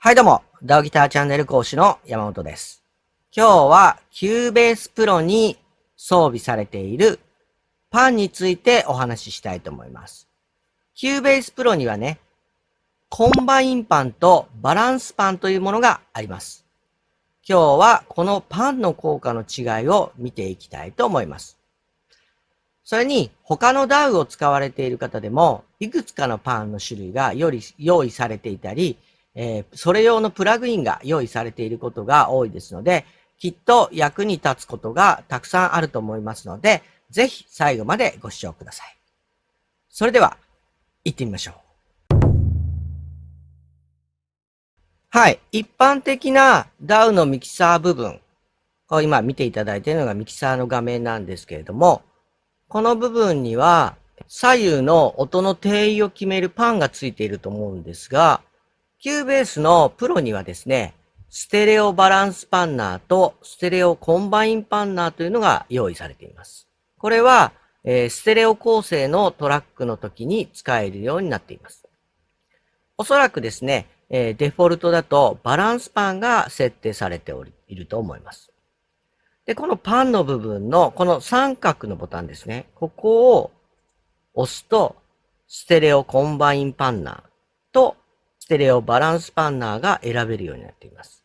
はいどうも、ダウギターチャンネル講師の山本です。今日は Cubase Pro に装備されているパンについてお話ししたいと思います。Cubase Pro にはね、コンバインパンとバランスパンというものがあります。今日はこのパンの効果の違いを見ていきたいと思います。それに他の DAW を使われている方でもいくつかのパンの種類が用意されていたり、それ用のプラグインが用意されていることが多いですので、きっと役に立つことがたくさんあると思いますので、ぜひ最後までご視聴ください。それでは、行ってみましょう。はい。一般的な DAW のミキサー部分、今見ていただいているのがミキサーの画面なんですけれども、この部分には左右の音の定位を決めるパンがついていると思うんですが、Cubase のプロにはですね、ステレオバランスパンナーとステレオコンバインパンナーというのが用意されています。これは、ステレオ構成のトラックの時に使えるようになっています。おそらくですね、デフォルトだとバランスパンが設定されていると思います。で、このパンの部分のこの三角のボタンですね。ここを押すと、ステレオコンバインパンナーとステレオバランスパンナーが選べるようになっています。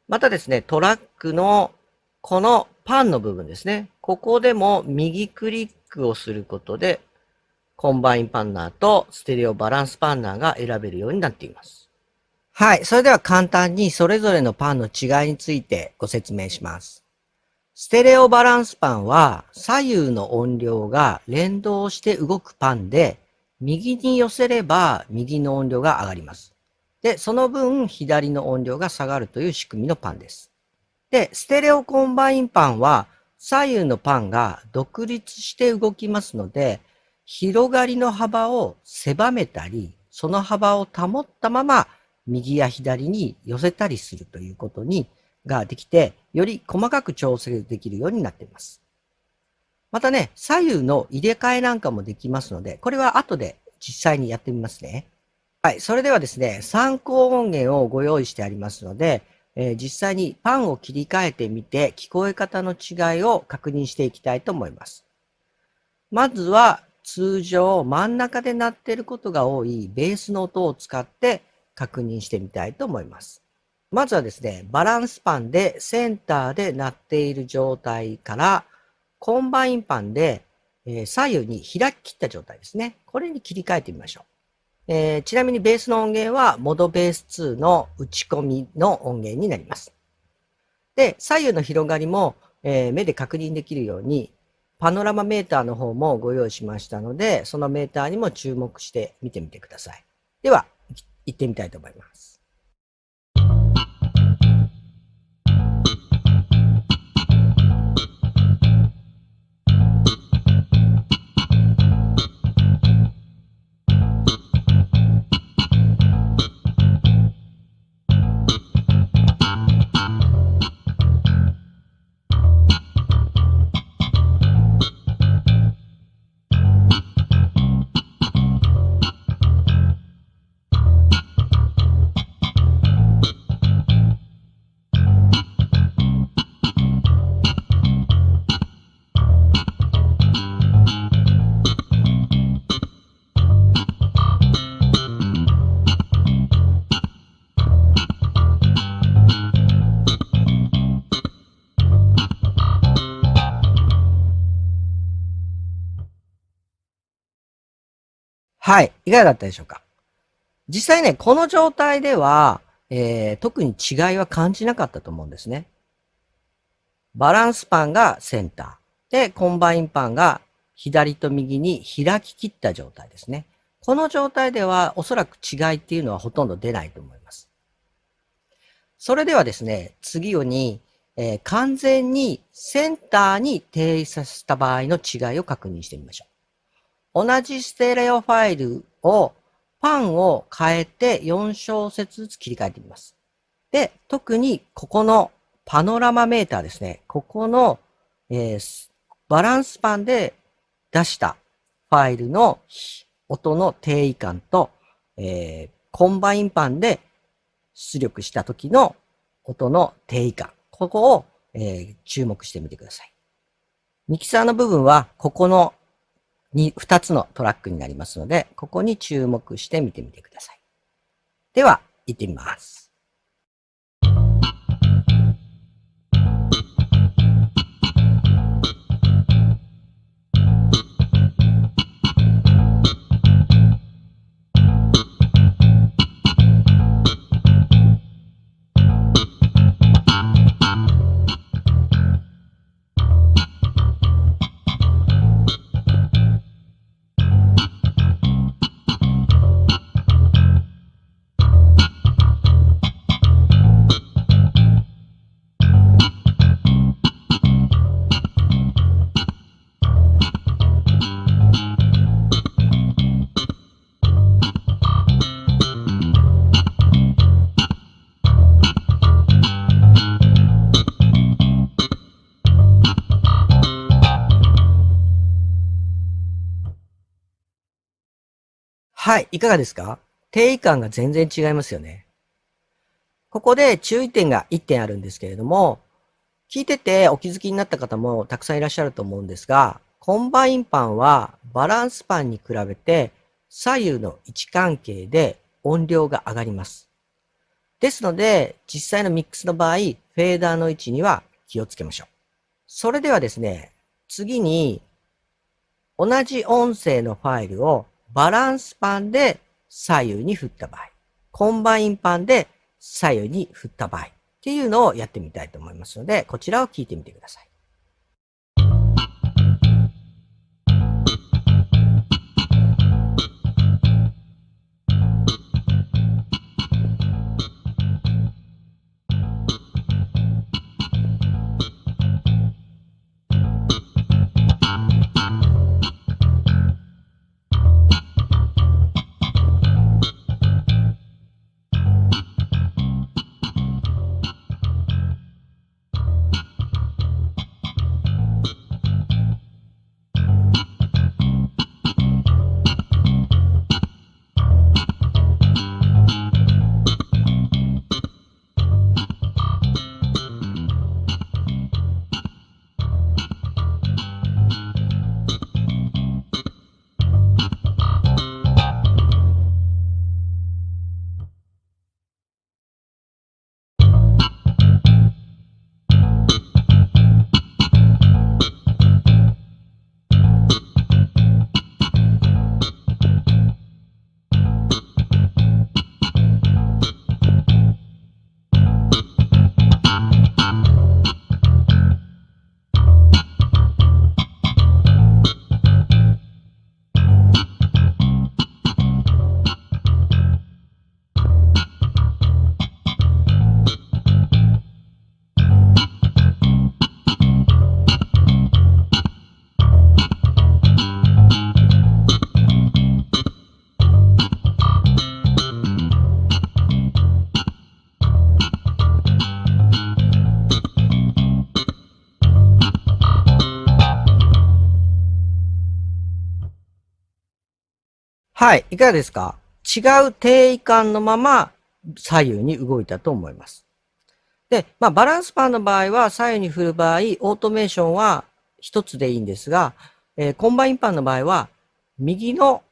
またですね、トラックのこのパンの部分ですね。ここでも右クリックをすることで、コンバインパンナーとステレオバランスパンナーが選べるようになっています。はい。それでは簡単にそれぞれのパンの違いについてご説明します。ステレオバランスパンは左右の音量が連動して動くパンで、右に寄せれば右の音量が上がります。で、その分左の音量が下がるという仕組みのパンです。で、ステレオコンバインパンは左右のパンが独立して動きますので、広がりの幅を狭めたり、その幅を保ったまま右や左に寄せたりするということができて、より細かく調整できるようになっています。またね、左右の入れ替えなんかもできますので、これは後で実際にやってみますね。はい。それではですね、参考音源をご用意してありますので、実際にパンを切り替えてみて、聞こえ方の違いを確認していきたいと思います。まずは、通常真ん中で鳴っていることが多いベースの音を使って確認してみたいと思います。まずはですね、バランスパンでセンターで鳴っている状態から、コンバインパンで左右に開き切った状態ですね。これに切り替えてみましょう。ちなみにベースの音源はモドベース2の打ち込みの音源になります。で、左右の広がりも、目で確認できるように、パノラマメーターの方もご用意しましたので、そのメーターにも注目して見てみてください。では、行ってみたいと思います。はい。いかがだったでしょうか？実際ね、この状態では、特に違いは感じなかったと思うんですね。バランスパンがセンター。で、コンバインパンが左と右に開き切った状態ですね。この状態ではおそらく違いっていうのはほとんど出ないと思います。それではですね、次に、完全にセンターに定位させた場合の違いを確認してみましょう。同じステレオファイルをパンを変えて4小節ずつ切り替えてみます。で、特にここのパノラマメーターですね。ここの、バランスパンで出したファイルの音の定位感と、コンバインパンで出力した時の音の定位感。ここを、注目してみてください。ミキサーの部分は、ここの2つのトラックになりますので、ここに注目して見てみてください。では、行ってみます。はい、いかがですか？定位感が全然違いますよね。ここで注意点が1点あるんですけれども、聞いててお気づきになった方もたくさんいらっしゃると思うんですが、コンバインパンはバランスパンに比べて左右の位置関係で音量が上がります。ですので、実際のミックスの場合、フェーダーの位置には気をつけましょう。それではですね、次に同じ音声のファイルをバランスパンで左右に振った場合、コンバインパンで左右に振った場合っていうのをやってみたいと思いますので、こちらを聞いてみてください。はい、いかがですか？違う定位感のまま左右に動いたと思います。で、バランスパンの場合は左右に振る場合、オートメーションは一つでいいんですが、コンバインパンの場合は、右の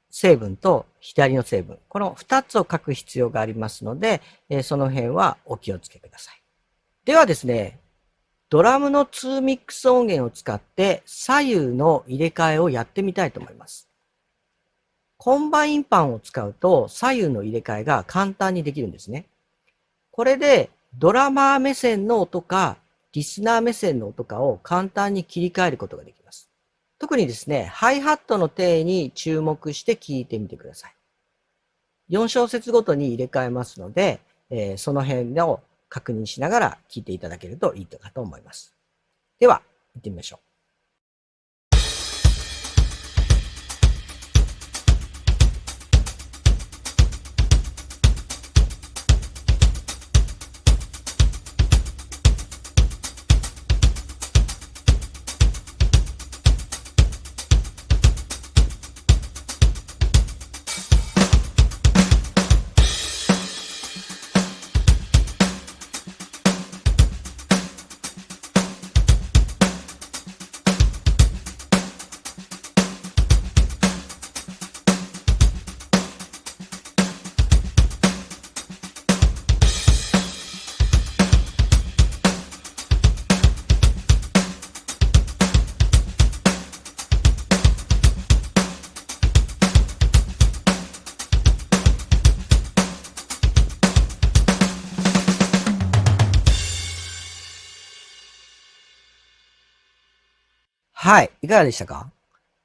成分と左の成分、この2つを書く必要がありますので、その辺はお気をつけください。ではですね、ドラムの2ミックス音源を使って左右の入れ替えをやってみたいと思います。コンバインパンを使うと左右の入れ替えが簡単にできるんですね。これでドラマー目線の音かリスナー目線の音かを簡単に切り替えることができます。特にですね、ハイハットの定位に注目して聞いてみてください。4小節ごとに入れ替えますので、その辺を確認しながら聞いていただけるといいかと思います。では、行ってみましょう。はい。いかがでしたか？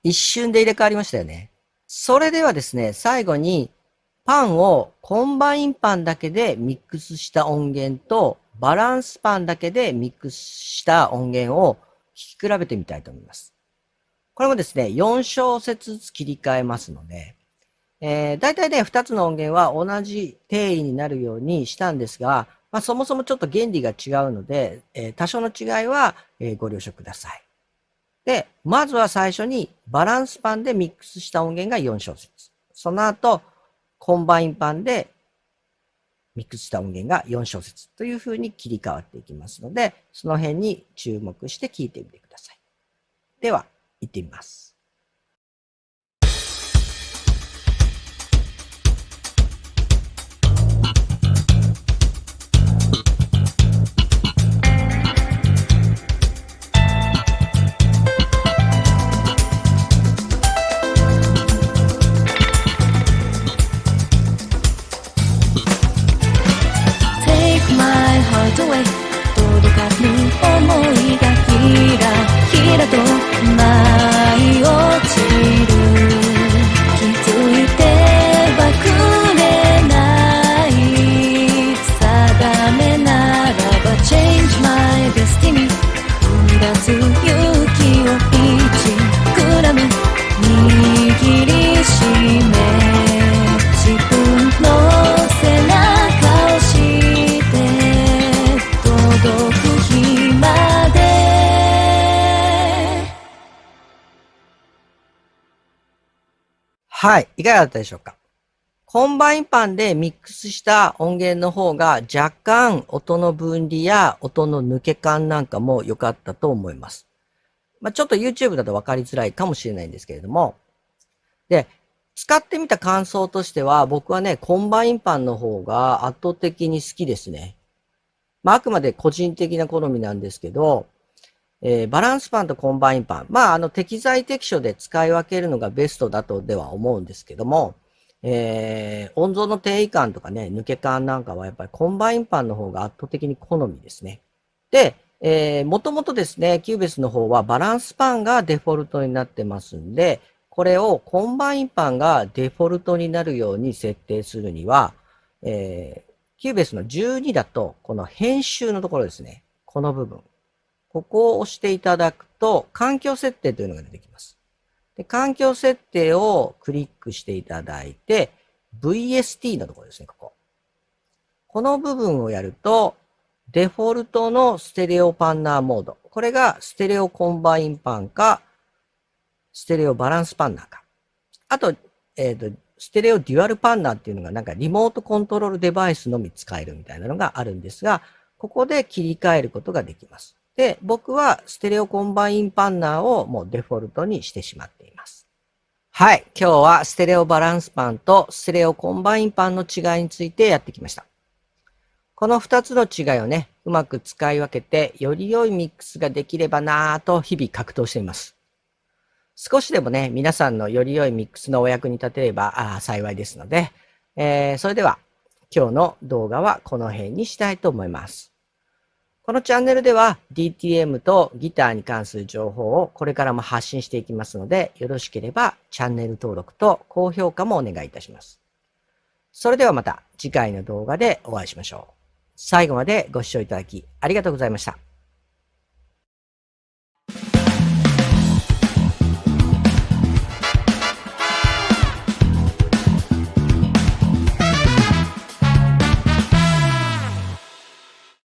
一瞬で入れ替わりましたよね。それではですね、最後にパンをコンバインパンだけでミックスした音源とバランスパンだけでミックスした音源を聞き比べてみたいと思います。これもですね、4小節ずつ切り替えますので、大体ね、2つの音源は同じ定位になるようにしたんですが、そもそもちょっと原理が違うので、多少の違いは、ご了承ください。で、まずは最初にバランスパンでミックスした音源が4小節。その後、コンバインパンでミックスした音源が4小節という風に切り替わっていきますので、その辺に注目して聞いてみてください。では、行ってみます。届かぬ想いがひらひらと舞い落ちる。気づいてはくれない。定めならば Change my destiny。 生み出す勇気を1グラム握りしめ、自分の背中をして届く日まで。はい。いかがだったでしょうか？コンバインパンでミックスした音源の方が若干音の分離や音の抜け感なんかも良かったと思います。ちょっと YouTube だと分かりづらいかもしれないんですけれども。で、使ってみた感想としては僕はね、コンバインパンの方が圧倒的に好きですね。あくまで個人的な好みなんですけど、バランスパンとコンバインパン。適材適所で使い分けるのがベストだとでは思うんですけども、音像の定位感とかね、抜け感なんかはやっぱりコンバインパンの方が圧倒的に好みですね。で、もともとですね、キューベースの方はバランスパンがデフォルトになってますんで、これをコンバインパンがデフォルトになるように設定するには、キューベースの12だと、この編集のところですね。この部分。ここを押していただくと、環境設定というのが出てきます。で、環境設定をクリックしていただいて、VST のところですね、ここ。この部分をやると、デフォルトのステレオパンナーモード。これがステレオコンバインパンか、ステレオバランスパンナーか。あと、ステレオデュアルパンナーっていうのがなんかリモートコントロールデバイスのみ使えるみたいなのがあるんですが、ここで切り替えることができます。で、僕はステレオコンバインパンナーをもうデフォルトにしてしまっています。はい。今日はステレオバランスパンとステレオコンバインパンの違いについてやってきました。この2つの違いをね、うまく使い分けてより良いミックスができればなぁと日々格闘しています。少しでもね、皆さんのより良いミックスのお役に立てれば幸いですので、それでは今日の動画はこの辺にしたいと思います。このチャンネルでは DTM とギターに関する情報をこれからも発信していきますので、よろしければチャンネル登録と高評価もお願いいたします。それではまた次回の動画でお会いしましょう。最後までご視聴いただきありがとうございました。